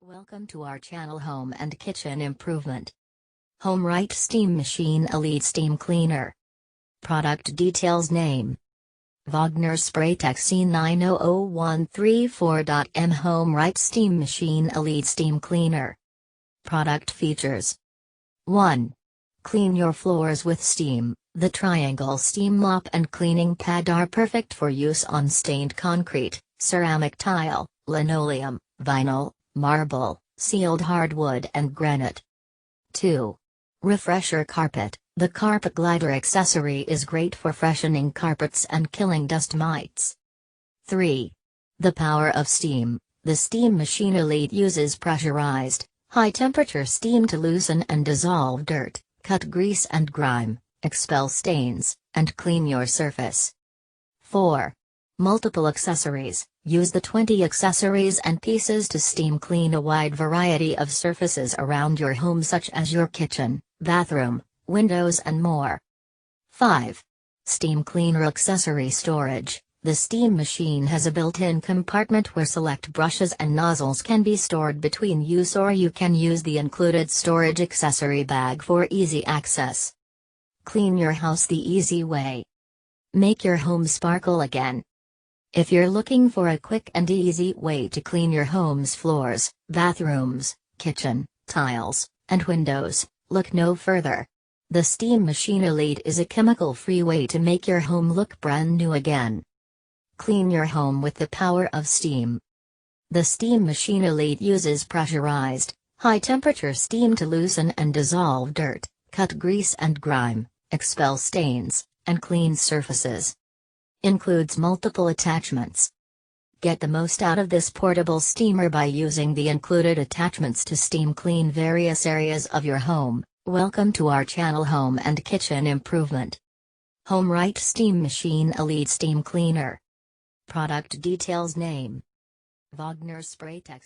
Welcome to our channel Home and Kitchen Improvement. HomeRight SteamMachine Elite Steam Cleaner. Product details: name Wagner Spraytech C9000134.M HomeRight SteamMachine Elite Steam Cleaner. Product features: 1. Clean your floors with steam. The triangle steam mop and cleaning pad are perfect for use on stained concrete, ceramic tile, linoleum, vinyl, marble, sealed hardwood and granite. 2. Refresher carpet. The carpet glider accessory is great for freshening carpets and killing dust mites. 3. The power of steam. The SteamMachine Elite uses pressurized, high-temperature steam to loosen and dissolve dirt, cut grease and grime, expel stains, and clean your surface. 4. Multiple accessories. Use the 20 accessories and pieces to steam clean a wide variety of surfaces around your home, such as your kitchen, bathroom, windows and more. 5. Steam Cleaner Accessory Storage. The SteamMachine has a built-in compartment where select brushes and nozzles can be stored between use, or you can use the included storage accessory bag for easy access. Clean your house the easy way. Make your home sparkle again. If you're looking for a quick and easy way to clean your home's floors, bathrooms, kitchen, tiles, and windows, look no further. The SteamMachine Elite is a chemical-free way to make your home look brand new again. Clean your home with the power of steam. The SteamMachine Elite uses pressurized, high-temperature steam to loosen and dissolve dirt, cut grease and grime, expel stains, and clean surfaces. Includes multiple attachments. Get the most out of this portable steamer by using the included attachments to steam clean various areas of your home. Welcome to our channel Home and Kitchen Improvement. HomeRight SteamMachine Elite Steam Cleaner. Product details: name Wagner Spraytech.